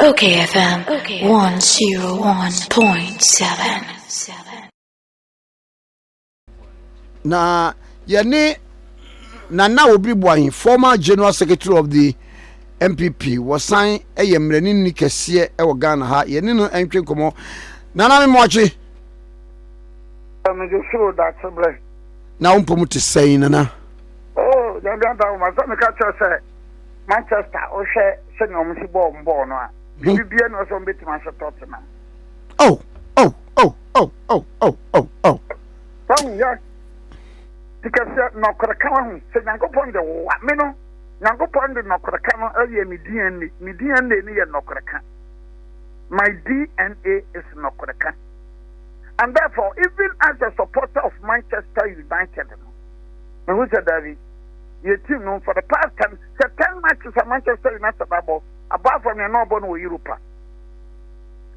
okayfm 101.7. Na yene Nana Obiri Boahen, former General Secretary of the MPP, was signed a yemreni ni kese e wo Ghana ha yene no entwe komo Nana me mochi I'm just sure that's a blessing. na umpomu te say Nana. Oh, then my son catch us Manchester or share send on Missy Bomb no. BBN was on bit my Tottenham. Oh. Yeah. Because no could come say Nango Pond the what meno Nango Pond no could come earlier me DNA near no could come. My DNA is no could come. And therefore, even as a supporter of Manchester United, who said that your team known for the past 10 matches at Manchester United above from your Northern Europa.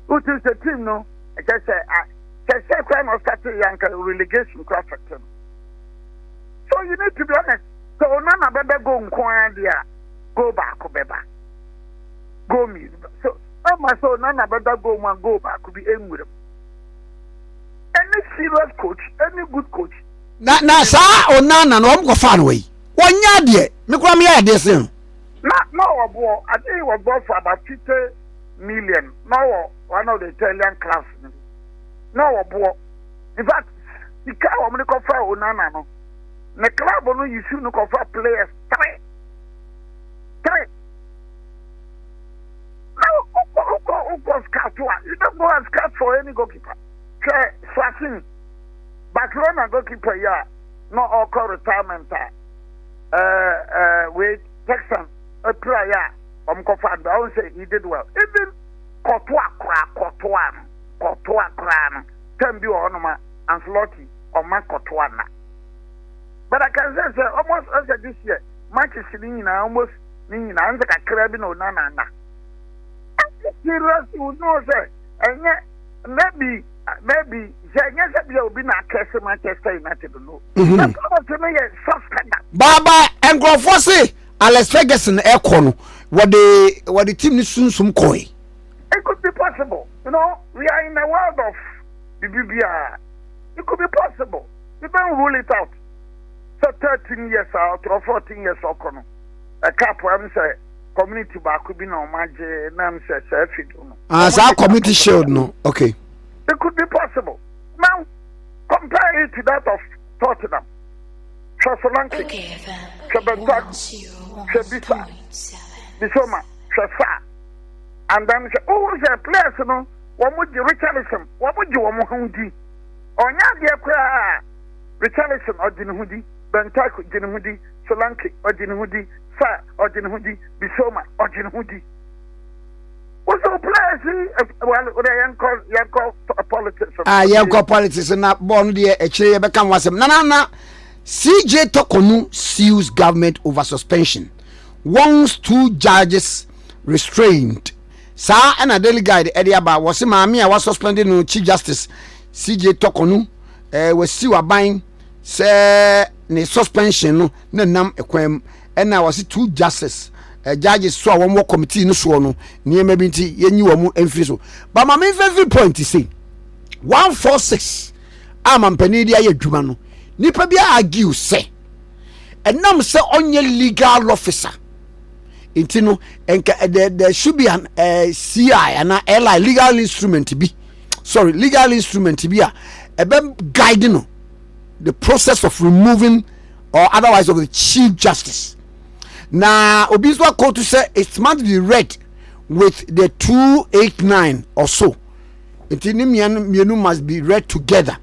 Who is the team no? I just say crime or starting young relegation craft. So you need to be honest. So none of better go there, go back, go me. So none of better go back could be aim with them. Any serious coach, any good coach. Na sa o nana no go fan we. Wonya de, me kwa me ade sen. No, I think it was bought for about 50 million. No, one of the Italian class. No, in fact, the car will make offer Onana. No, the club will you should look offer players three. Who goes scout? You don't go and scout for any goalkeeper. Swatting Barcelona goalkeeper, yeah, not all call retirement. With Texan, a player, confirmed. I would say he did well. Even Courtois, can be on Ancelotti or Mark Courtois. But I can say almost as this year, Manchester United almost meaning I'm like a crabbing or nana. Serious, you know, sir, and yet maybe will be not Manchester United. No, that's to me a soft standard. Baba and Grofose, Alex Ferguson, Econ, what the team is soon some coy. It could be possible. You know, we are in a world of the BBR. It could be possible. You don't rule it out. So 13 years out or 14 years out, a couple, I'm saying, community back could be no magic, Nam says, as our community showed, no, okay. It could be possible. Now, compare it to that of Tottenham. Solanke, Shabentak, Shabisa, Bisoma, Shasa. And then, oh, the players, you know, what would you, Richarlison, what would you want Muhundi? Or Nadia, Richarlison or Jinhudi, Bentak, Jinhudi, Solanke or Jinhudi, Sa or Jinhudi, Bisoma or Jinhudi. What's the players? Well, they call politics. Young politics and not born there. Actually, become was na. CJ Tokonu sues government over suspension. Wants 2 judges restrained. Sa and a daily guide Eddie Abba was I was suspended no Chief Justice CJ Tokonu was sue buying say ne suspension no na nam ekwem and I was 2 justices. Judges saw one more committee no so no near maybe yenyi wamu emfiri so. But my main favorite point is say 146 amampanidia ye dwuma no nipa bia argue say enam say onye legal officer intino enka there should be an CI and a legal instrument be legal instrument be ebe guide no the process of removing or otherwise of the Chief Justice. Now, Obiswa Court to say it must be read with the 289 or so. It must be read together.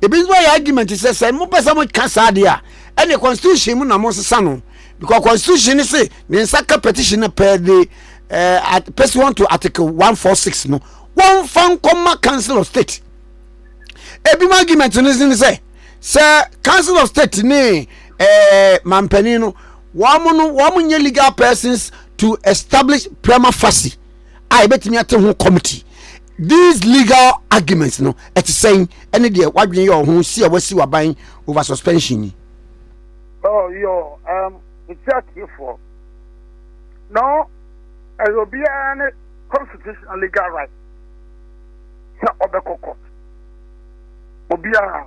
Obiswa argument is say mo person mo kasa dia and the constitution mo na mo sano because constitution say the second petition per the person to article 146 no one fan comma council of state. Ebi argument no say council of state ni mampanino woman legal persons to establish prima facie. I bet me at a committee. These legal arguments, no, it's saying any day what you who see what you are buying over suspension. Oh, it's just for no, I will be an constitutional legal right. Sa obeko court. Obia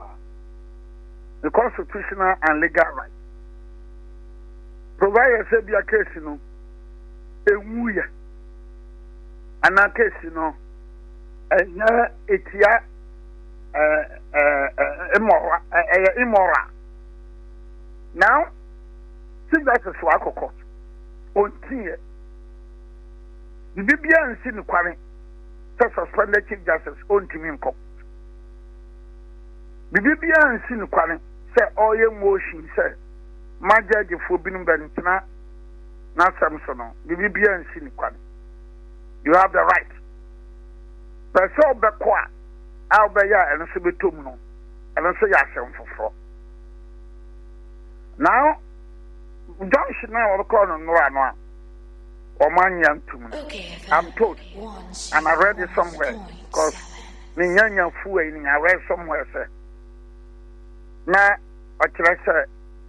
the constitutional and legal right. Provide say be a case no ewuya. Ana case no enya etia immoral. Now, since that's a swag court, on tier, the BBN and Sin Quarry, suspended Chief Justice on Timmy Court. The BBN and Sin Quarry, say all your motion, say, my judge for being Bentina, not Samson, the BBN and Sin Quarry. You have the right. But so backward, I'll be ya and so be tumno, and I say yourself for fraud. Now, don't you know the corner no or man young to me? I'm told, and I read it somewhere because Ninyanya Fuing, I read somewhere, sir. Now, what should I say?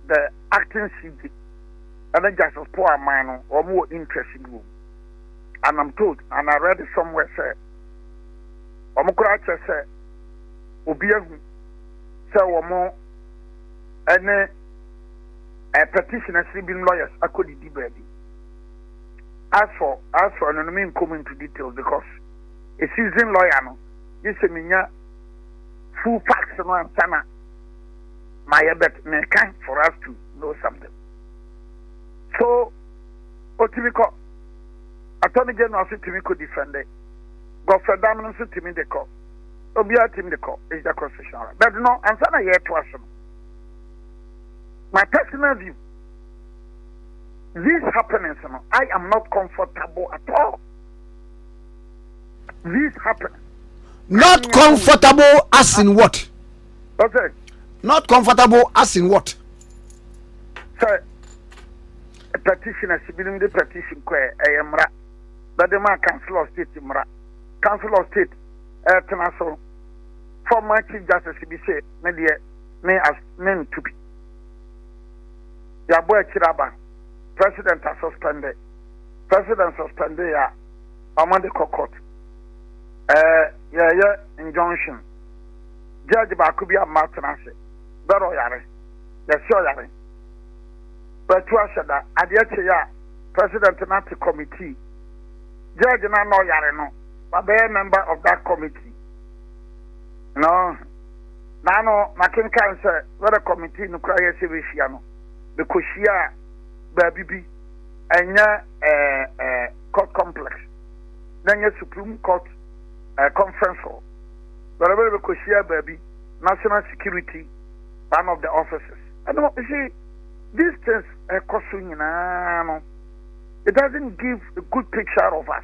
The acting CG, and then just a poor man or more interesting room. And I'm told, and I read it somewhere, sir. Omukuracha said, Obiahu, sir, or more, and a petitioner been lawyers, I could debate. As for an enemy come into details because a seasoned lawyer, no, this is a full facts and one sana. My bet may kind for us to know something. So, Otimiko, Attorney General Timiko defended. Godfrey Dominance to me the call. Obia Tim the call is the constitutional. But no, I'm saying yet to us. My personal view, these happenings, I am not comfortable at all. These happen. Not comfortable as in what? Okay. Not comfortable as in what? Sir, a petitioner, she been the petition, I am ra. But the man Council of State, Council of State, Tenaso, former Chief Justice, be said, may as men to be. Ya boy Chiraba, President has suspended. President suspended ya Amanda Court. Injunction. Judge Bakubia Martinase. Bero Yare. Yes, sure Yare. But to us that at the ya President Nati Committee. Judge na no Yare no. But be a member of that committee. No. Nano Makin Cancer, whether committee no cry Siviano. Because here, baby, and court complex, then your Supreme Court conference hall. Wherever because here, baby, national security, one of the officers. And you see, these things are costing, it doesn't give a good picture of us.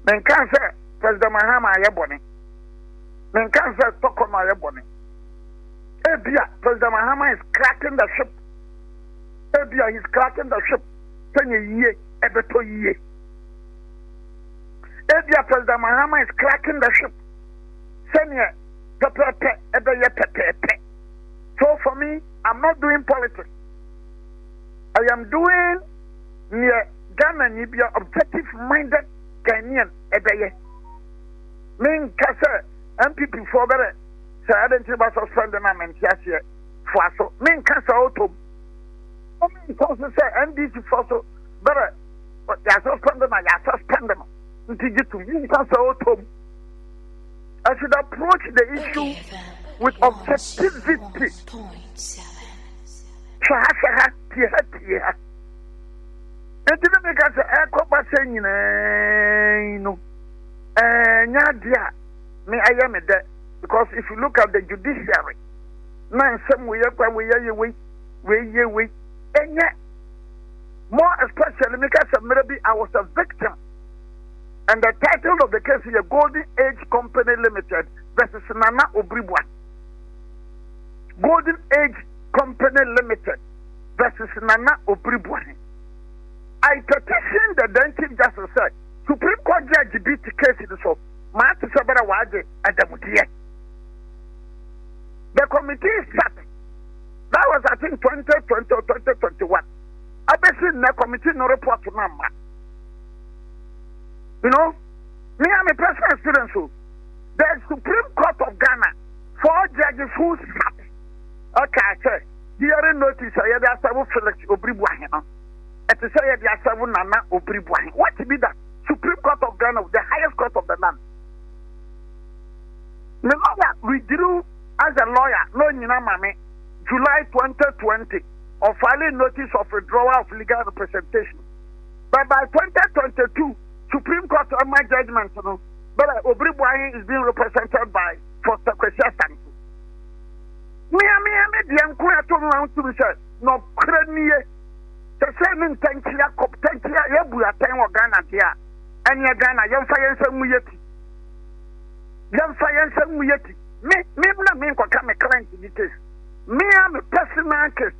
Men can't say, President Mahama, Ayaboni. Men can't say, Tokoma Ayaboni. President Mahama is cracking the ship. He's cracking the ship. 10 years, Ebeto year. President Mahama is cracking the ship. Senior, so for me, I'm not doing politics. I am doing near Ghana, Nibia, objective-minded Ghanaian. Mean Kasa, MPP for better. So I didn't about suspending them and here for so. Mean Kasa auto. I mean, also say NDC for so better. But they are suspending, I suspend them. Until you to mean Kasa auto. I should approach the issue with objectivity. And to make us a copper saying, no, Nadia, may I am a debt because if you look at the judiciary, man, some way up where you wait, and yet, more especially because maybe I was a victim. And the title of the case is Golden Age Company Limited versus Nana Obiri Boahen. Golden Age Company Limited versus Nana Obiri Boahen. I petitioned the then Chief Justice said, Supreme Court Judge beat the case in the so. Martin Sabara Waje at the Mutia. The committee is sat. That was, I think, 2020 or 2021. I bet in the committee no report to number. You know, experience. The Supreme Court of Ghana, 4 judges who sat. Okay, sir. Hearing notice, I had a Felix Obiri Boahen. At the say, I had Nana Obiri Boahen. What to be that? Supreme Court of Ghana, the highest court of the land. The lawyer withdrew as a lawyer, no Mame, July 2020, of filing notice of withdrawal of legal representation. But by 2022, Supreme Court of my judgment, but Obiri Boahen is being represented by Foster Kwesi. Me, the uncle to me said, no, Crania, the same Tankia, Coptantia, Yabuya, Tango Ghana, and Yagana, young science and Muyeti. Young science and Muyeti. Me, not me, come a client in the case. Me, I'm a personal case.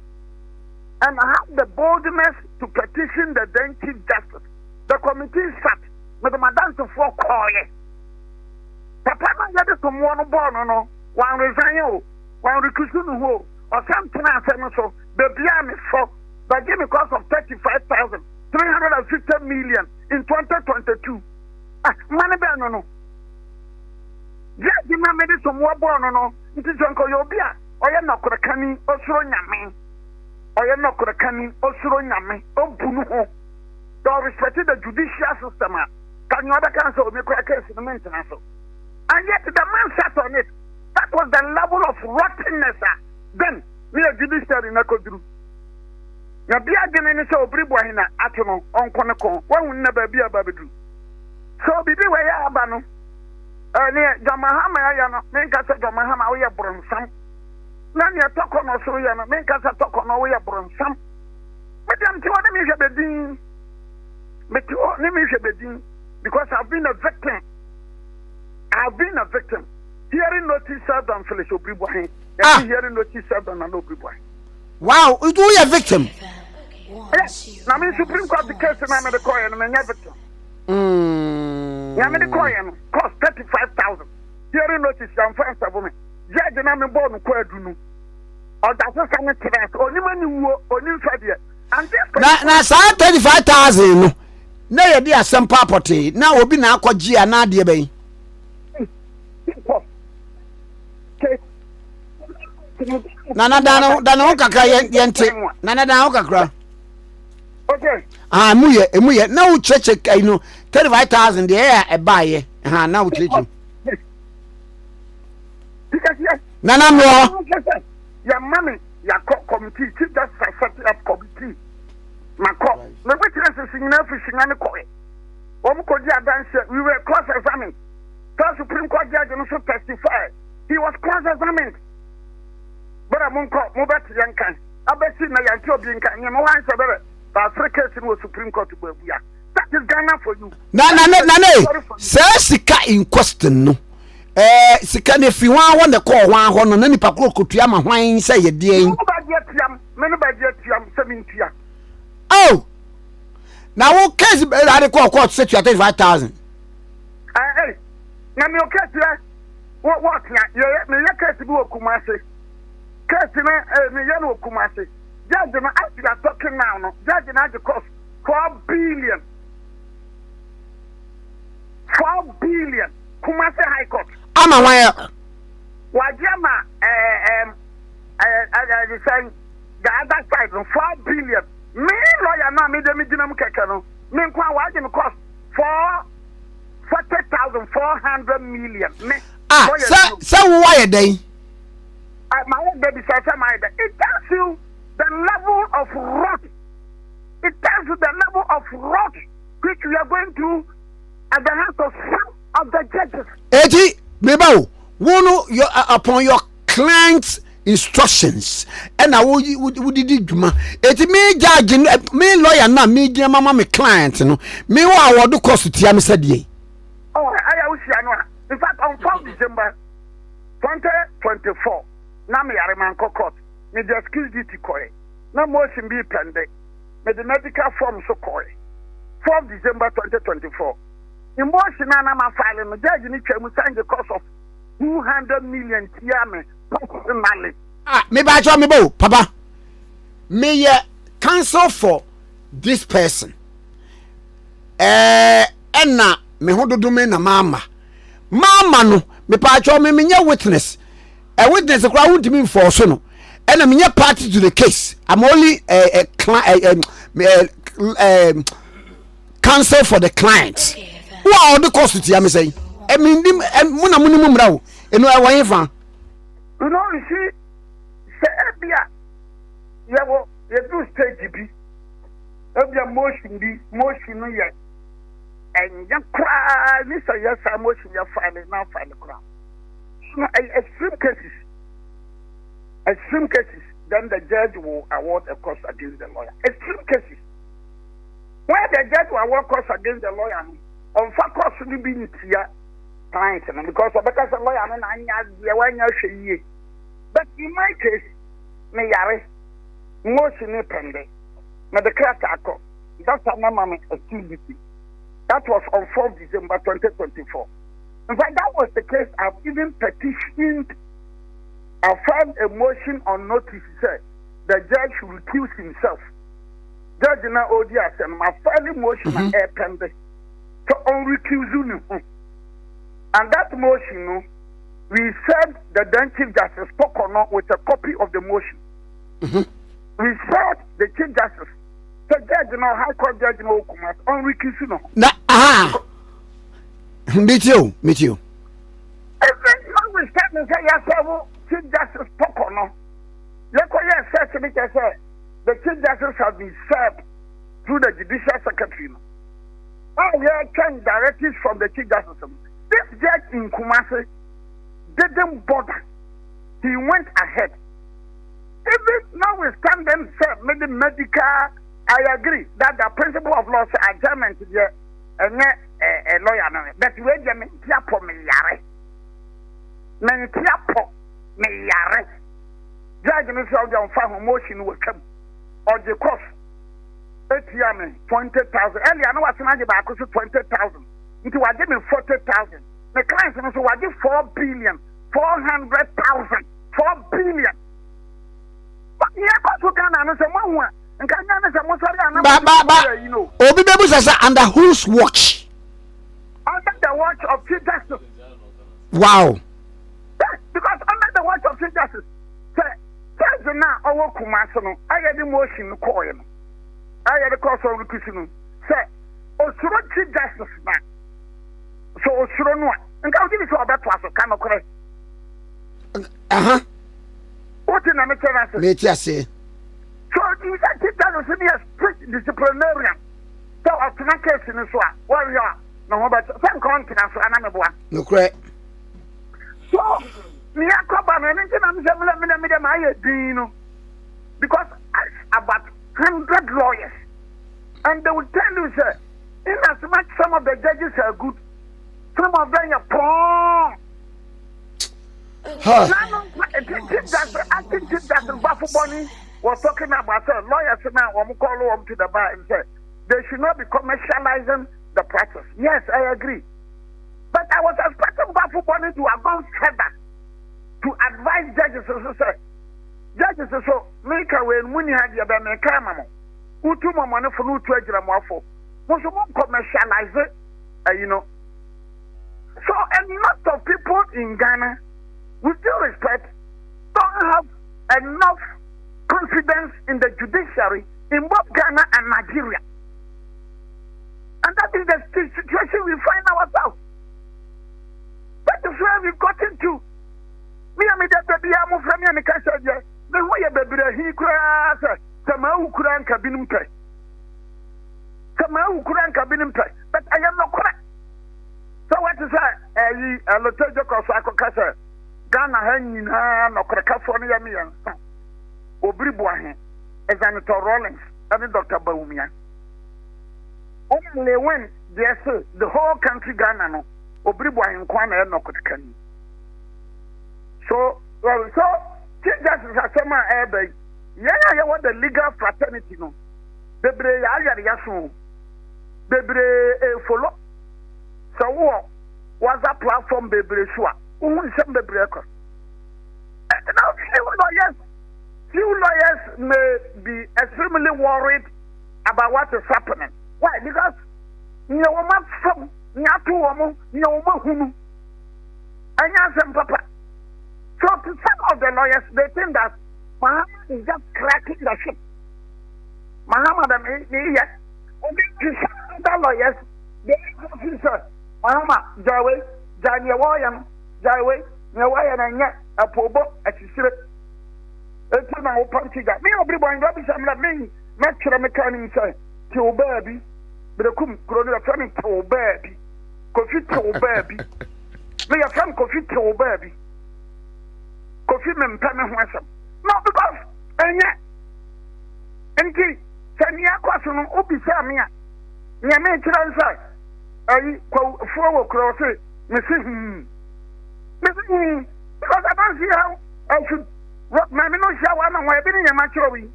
And I have the boldness to petition the then Chief Justice. The committee sat with the Madame to 4 coye. Papa, I get it from one born, no, one resign, one recruiting who, or something I said, so the BM is for, but give me cost of 35,350 million in 2022. Money ban, no. Yeah, you know, made it some more born, no. It is Uncle Yobia, or you're not going to come in, or so yammy, or you're not going to come in, or so yammy, or Puno. Don't respect the judicial system. Can you other council make a case in the maintenance? And yet the man sat on it. That was the level of rottenness. Then, we are judiciary in a codru. Now, be a generation of Obiri Boahen at home on Konako, one will never be a baby. So, be the way I abano. Prez Mahama, make us a Mahama, we are bronsam. None you talk on Australia, make us a talk on our way of bronsam. But I'm telling me, Bedin. But let me say, because I've been a victim. Hearing notice served on Felix Obiri Boahen. Hearing notice served on Obiri Boahen. Wow, you are a victim. Yes. Now, I'm Supreme Court case and I'm a coin and I'm a victim. I'm a coin, cost 35,000. Hearing notice, I'm friends of women. Judge and I'm a born Quadunu. Or that's a sanit test, or new Fadia. And now, 35,000. Now you be some property. Now we be na kwaji ana de ben. Nana dana kakra yente. Nana dana kakra. Okay. Muye. Now we check 35,000 there e buy. Now we check. Nana mo. Your money, your committee, just set up committee. Mako, the witnesses in fishing and the coin. We were cross-examined. The Supreme Court judge also testified. He was cross-examined. But I won't call Mobet Yankan. I bet you know you're being kind. You know why I'm better. But Africa was Supreme Court to Babia. That is Ghana for you. No. Sir, Sika in question. No. Sika, if you want the call one, and any Paco could yam wine say a day. Nobody yet, 70. Oh, now what case I recall court set you at 35,000. Hey, now me okay, what? Yeah, me case do Kumasi. Case me yano Kumasi. Judge, as you are talking now, no. Judge, the cost 4 billion. 4 billion. Kumasi High Court. I'm aware. Wajama, I saying the other side, 4 billion. Me lawyer now, me dinam kekano. Me kwa wajin cost 40,400 million. So why a day? My baby says, it tells you the level of rot. It tells you the level of rot which we are going through at the hands of some of the judges. Eji, Mebo, your upon your client's instructions, and I would did it me judge me lawyer now, me dear mama, me client, no, me what do cost to Tiam said ye. Oh, I wish I know. In fact, on 4th December 2024, now me are man court, me the excuse duty coy, no motion be pending, me the medical form so coy. 4th December 2024. In motion, I'm filing the judge in the sign the cost of 200 million Tiame. Me ba cho me bo papa me cancel for this person na me hododo me na mama mama no me pa cho me nya witness a witness kra won't me for so no and I'm nya party to the case. I'm only counsel for the client. Wow, the cost to me say I mean muna mumra wo eno I wan fa. You know, you see, say ebia you do stage bi ebia motion no yet and ya cry ni say yes motion ya file now file cry. So extreme cases then the judge will award a cost against the lawyer. Extreme cases where the judge will award cost against the lawyer on fa cost ni bi ntia clients because because the lawyer na anya de wanya hwe. But in my case, me yare motion ni pende. Na the crack akọ. That's my mama activity. That was on 4th December 2024. In fact, that was the case. I've even petitioned. I filed a motion on notice. Said the judge should recuse himself. Judge na odias and my filing motion air pende to unrecuse. And that motion, we served the then Chief Justice Pocono with a copy of the motion. We served the Chief Justice, the judge, High Court Judge, on recusing. Meet you. We stand and say, yes, Chief Justice Pocono. Look what you said to me, the Chief Justice has been served through the Judicial Secretary. We are trying directives from the Chief Justice. This judge in Kumasi didn't bother. He went ahead. Even now we stand and say, medical, I agree that the principle of law is adjustment to a lawyer. But we are going to me yare. Me yare. Judge Mr. John Farmer motion will come. Or the cost. ATM 20,000. Earlier, I know what's not about 20,000. Into I give me 40,000. The clients also I give 4 billion, 400,000, 4 billion. But yeah, because can answer one and can answer most of you know. Obi Bebu says under whose watch? Under the watch of Chief Justice. Wow. Yes, because under the watch of Chief Justice, say now our Kumasano, I had the motion coin. I had the course of recusing. Say, Osuro Chief Justice now. So Osuro no. And I'll give you about to us, kind of correct. What in a matter? Let us say. So you said that was a strict disciplinarian. So after my case in this one, well, you are no, but some continents are another. No, correct. So, me a couple of minutes, I'm saying, because about 100 lawyers, and they will tell you, sir, in as much some of the judges are good, some of them are poor. Acting Chief Justice Bafuboni was talking about lawyers now. I'm calling them to the bar and say they should not be commercializing the practice. Yes, I agree. But I was expecting Bafuboni to have gone further to advise judges. So judges, so make a way when you had your Bamaka, Utu Mamma for no treasure and waffle. Was commercialize it, you know. So a lot of people in Ghana, with due respect, don't have enough confidence in the judiciary in both Ghana and Nigeria. And that is the situation we find ourselves. That is where we've gotten to. Me and me that baby I'm from me and the cancer there. The way a baby he cries, Samau Kuran Kabinum Pay. Samau Kuran Kabinum Pay. But I am not correct. So what is that? A Lotejo Kosako Ghana hanging no California me and Obiri Boahen, as Senator Rollins, and Dr. Baumia. Only when they say the whole country Ghana no Obiri Boahen Kwana no Kotkani. So Chief Justice Asema Ebe, yeah, what the legal fraternity no. Bebre Yasu, Bebre follow. So what was that platform Bebre Shua? Who is some Bebre? Now, few lawyers may be extremely worried about what is happening. Why? Because you know from Nyatu, Anyasem papa. So to some of the lawyers, they think that Mahama is just cracking the ship. Mahama, yes. Only to some other lawyers, they say, Mahama, Jawe, Janyawayan, Jawe, Nyawayan, and yet a pobo as you see it. It's an open figure. Me, everybody, me, natural mechanic say, to baby, but a cum, Corona, family to baby, coffee to baby. Me, a friend coffee to baby. Coffee men, Pamela Wassam. Not because, and yet, and key, Sanya Quasun, Obi Samia, Yamay Transfer, I quote forward cross it, Mrs. Because I don't see how I should rock my no shower and why being a mature. Me,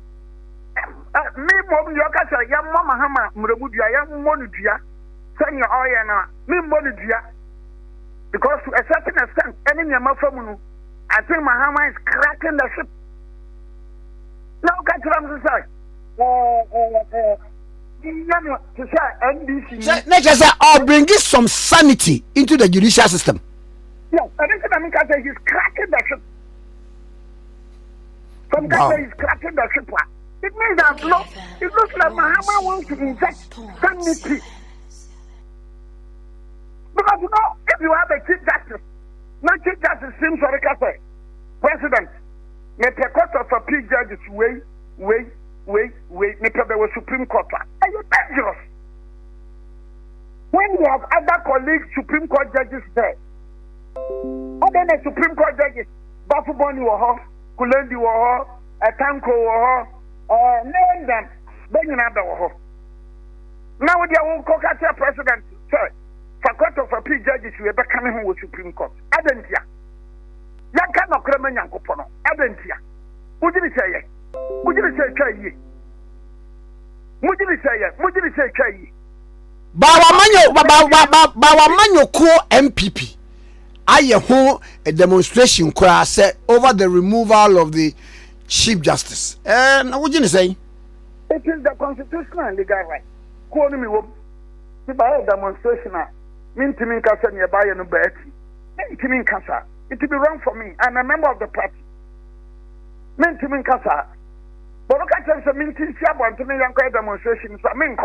Bob Yokasa, young Mama Hammer, Murabudia, young Monudia, Sanya Oyana, me Monudia. Because to a certain extent, any Yamafamu, I think Mahama is cracking the ship. Now, catch what I'm saying. Nature say, I'll bring some sanity into the judicial system. Yes, I think that he's cracking the ship. Some guys say he's cracking the ship. It means that look, it looks like Mahama wants to inject sanity. Because you know, if you have a chief justice, no chief justice seems to say, President, the court of appeal judges wait, there was Supreme Court. Are you dangerous? When you have other colleagues, Supreme Court judges there, other than Supreme Court judges, Bafuboni Waho, Kulendi Waho, Atanko Waho, name them, then you have the Waho. Now, with your own Cocatia president, sir, for court of appeal judges, you are coming home with Supreme Court. Adentia. Yakano Kremen Yankopono. Adentia. Would you say? Would you say Chay? Would you say Chay? Bawamanyo ko MPP. I hold a demonstration over the removal of the Chief Justice. And what did you say? It is the constitutional and legal right. Call me if I have a demonstration, mean to me, Cassan, you buy a new bed. Mean to me, Cassa. It will be wrong for me. I'm a member of the party. Mean to me, Cassa. But look at some mean to see about to me, young demonstrations. I mean,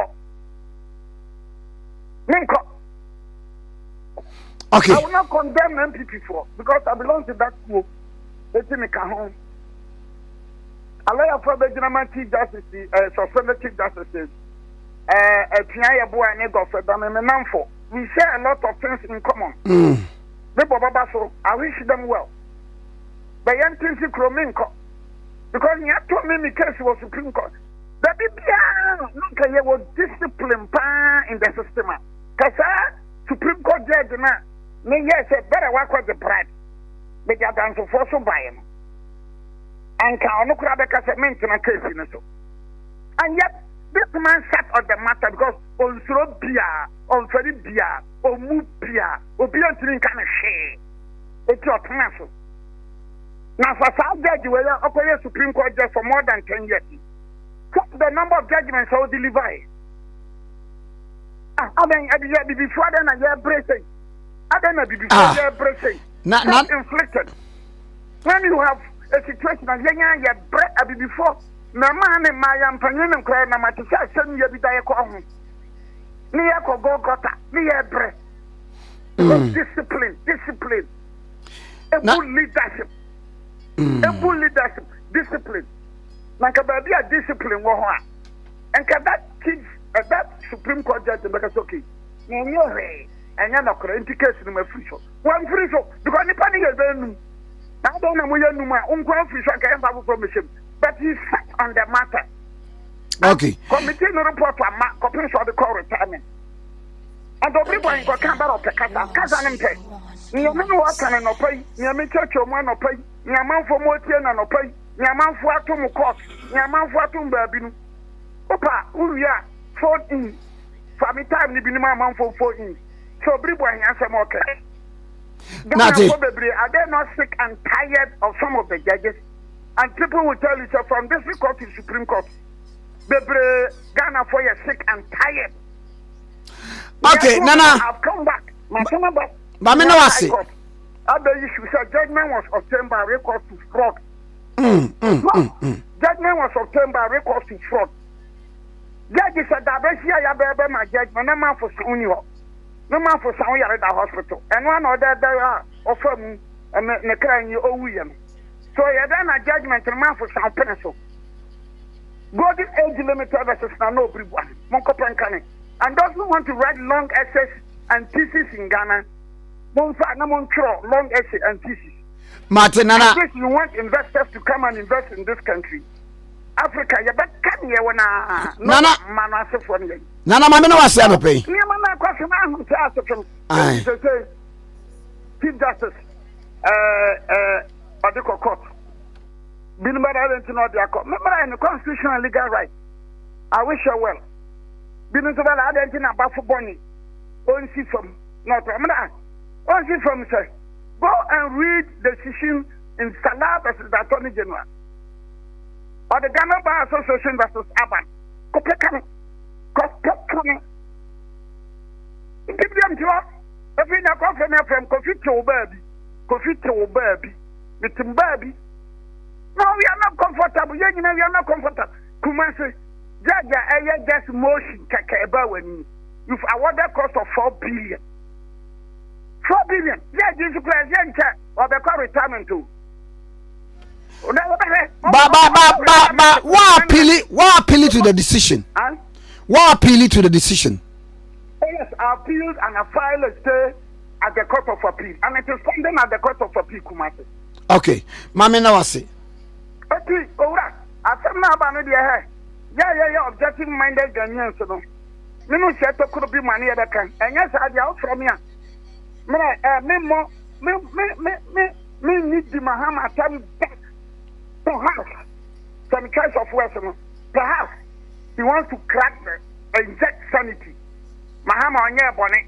okay. I will not condemn MPP for because I belong to that school. Let me come home. I lawyer for the General Chief Justice, suspended Chief Justices, Piaya Boa and Ego for them and Namfo. We share a lot of things in common. So I wish them well. But young things you Krominko. Because you have told me the case was Supreme Court. The BPR, look at your discipline in the system. Because Supreme Court judge now, yes, better work with the bride. But you have done so for some by him. And can look at the maintenance case in so. And yet, this man sat on the matter because on Sro Bia, on Ferry Bia, on Move Bia, on Bia to kind of share. It's your transfer. Now, for South Judge, we are operating Supreme Court judge for more than 10 years. So the number of judgments are delivered. I mean, before then, I hear bracing. I don't know before I hear bracing. Not inflicted. When you have a situation of young, before, no man in my companion and cry, no matter what, send you be there. Near Gogota, near breath. Discipline. A good leadership. A good leadership, discipline. Like a baby, a discipline, and can that kids that Supreme Court judge because okay. And you're not going to case in my free show. One free show because the panic is then. I don't know where you my own free show can have permission, but he sat on the matter. Okay. Committee no report for companies for the call retirement. And everybody got come out of the casa and pay. You know what can no pay, you may church your man or pay, your man for more ten and no pay, your man for atom cost, your man for atom baby. Opa, who ya 14 for me time ni binima man for 14. So Obiri Boahen answer more okay. Are they not sick and tired of some of the judges? And people will tell you so from district court to Supreme Court. Ghana for you sick and tired. Okay, Nana. I've come back. My son back. But me no wasi. Other issue said judgment was obtained by recourse to fraud. Judgment was obtained by recourse to fraud. Judge said that my judgment, no man for Sunio, no man for Sonya at the hospital, and one or that there are offer me and the crying you owe him. So you done a judgment to man for some pencil. Golden age limit versus no everyone, Monko Pankani. And those who want to write long essays and thesis in Ghana, long essay and thesis. Martin, you want investors to come and invest in this country. Africa, you better come here when Nana Mamma was saying, pay. Chief Justice, Adiko Court. Bill Mara to know their court. Remember, in the constitutional and legal right. I wish you well. Bill Mara, I don't know about for Bonnie. Only from not Ramana. Only from, sir. Go and read the decision in Salah versus the Attorney General. Or the Ghana Bar Association versus Aban. Kopekane. Give them to us. If you not come from Kofi to baby. With baby. No, we are not comfortable. We are not comfortable. Kumasi, Jaja, just motion, Kakaba when you've awarded cost of 4 billion. 4 billion. Yeah, this is president or the car retirement too. What appeal to the decision? What appeal to the decision? Yes, I appealed and I filed a stay at the court of appeal, and it is pending at the court of appeal, Kumasi. Okay, Mami Nawasi. Okay, alright. I said now about the hair. Yeah, objective minded Ghanaians, no. Me said to could be money that can, and yes, I out from here. Me need the Mahama time back. Perhaps some kinds of wisdom. Perhaps he wants to crack the inject sanity. Mahama on your bonnet.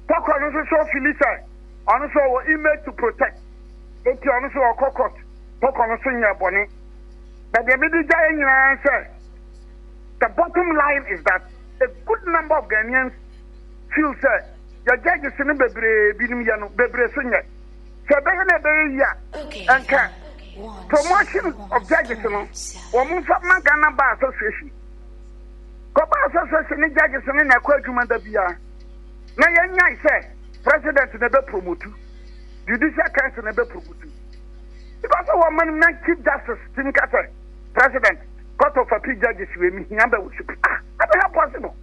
Talk on also so Philisa. Also image to protect. It's also a cockot. Talk on also your bonnet. But the middle giant answer. The bottom line is that a good number of Ghanaians feel that your judge is in a bebre singer. So and promotion of judges, or Mufama Ghana Bar Association. Copa Association judges in a quadrument of year. Now, I say, President never promote, Judicial Council never promote. Because of one man, Chief Justice, Tim Carter, President, Court of Appeal judges with me, number worship. How possible?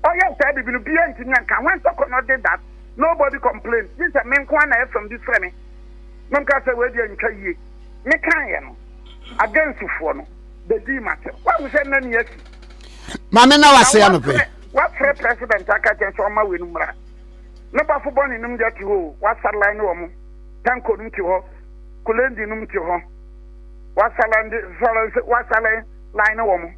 Oh, yes, I will be in Yanka. When Soko did that, nobody complained. This is a main corner from this framing. Nankasa Wadi and Kaye. Mekayano against Ufono, the D matter. What was any yes? Mamma was saying, what for President Akajan Soma Winumra? No Bafubon in Numjatu, what Saline Romo, Tanko Nuncho, Kulendi Numcho, what Saline line woman.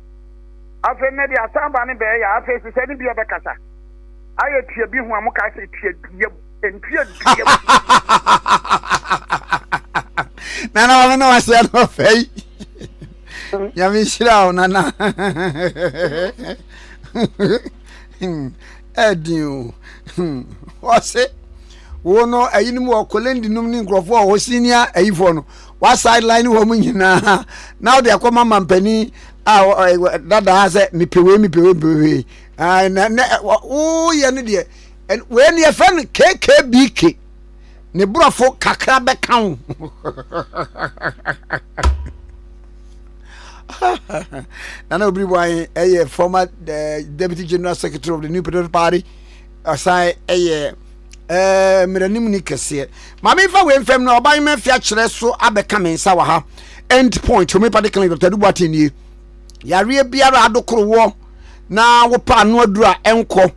After Nedi Asambani Bay, I face any be other casa. I appear being one more case and peer. Nana, I said, no, Faye. Yamishra, Nana. Edu. What's it? Wono, a more Colendi Numning Grofo, or senior, a Ivono. What sideline woman now? Now they are common penny. That has it, me pay. And oh, yeah, and when you find KKBK. Ne brofo kakra beka Nana Obiri Boahen a former deputy general secretary of the New Patriotic Party aside meranim ni kese mama fa we mfem na oban me fia kire so abeka mensa wa ha end point me pade clinic Dr. Duboate ni yare biara adokoro wo na wo pa no adura enko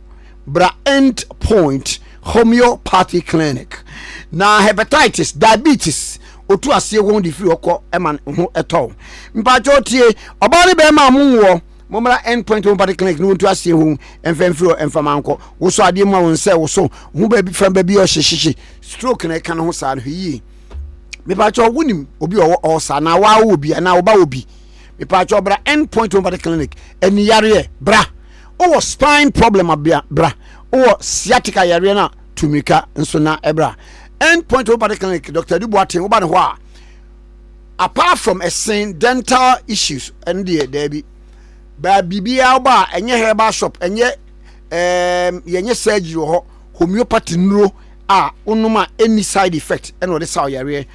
bra end point homeopathy clinic na hepatitis diabetes otu asie won di free okọ eman ho eto mpacho tie obale be ma munwo momra endpoint homeopathy clinic no otu asie ho enfemfiro enfamanko wo so ade ma won se wo so hu ba bi fam ba bi o hyehye stroke na ka no ho sa no yi mepacho wonim obi o sa na wa obi na wo ba obi mepacho bra endpoint homeopathy clinic eni yare bra o spine problem abia bra o sciatica yare na tumika nso na ebra End point over the clinic, Dr. Obiri Boahen over the wa. Apart from dental issues, and there be, but BBA bar and your hair shop and yet yenye surgery homeopathy no unuma any side effect and what is how you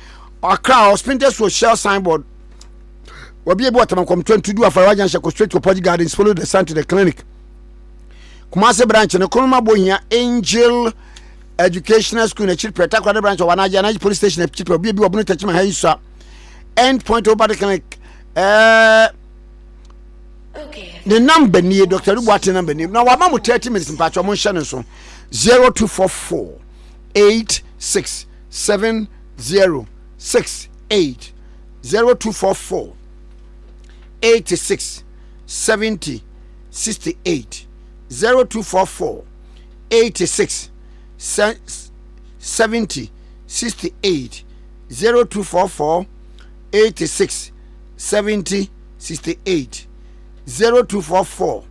or crowd sprinters will shell signboard. We'll be able to come to do a Farajan shall go straight to Podi Gardens, follow the sun to the clinic. Kumase branch and a Kuruma Boya Angel Educational School, a cheap protector branch of Wanaja police station, a cheap will be able to touch my hands. End point over the clinic. Okay. The number near Dr. Obiri Boahen number name. Now, I'm 30 minutes in Patch. I'm on Shannon. 0244 867068 0244 86 70 68 0244 86 70 68 0244 86 70 68 0244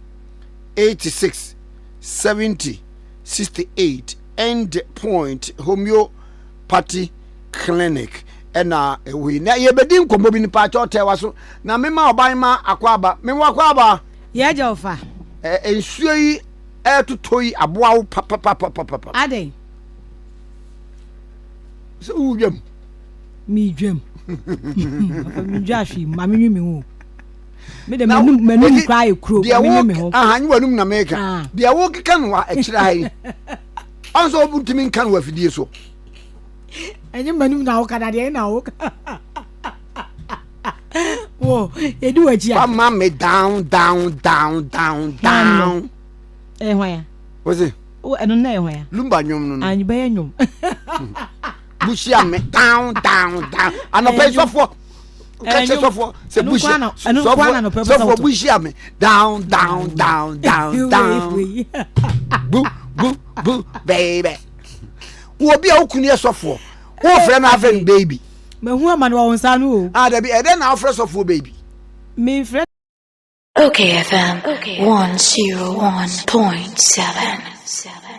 86 70 68 End point homeopathy clinic. And we na ye bedin kombo bi ni pa cho tewa so na me ma oban ma akwaba me wa akwaba ye jofa ensuo yi etotoyi aboa wo papa ade so udwam mi dwam mi dwashi ma me nwi ho me de manum kwa e kro ma me nwi ho aha nyi wanum na meka de wo keka no a ekira hai anso obutimi nkan wa fidie so enye manum na wo kana de na wo wo edu aji a ma me down hwan what's it o eno na hwan lumba nyom no anyi ba nyom bushia me down ano pay sofo catch sofo se bushia sofo bushia me down boo baby wo bia okunu sofo wo frɛ na afen baby me hu amane wo nsa no o da bi ede na afrɛ sofo baby Me friend. OKFM 101.7.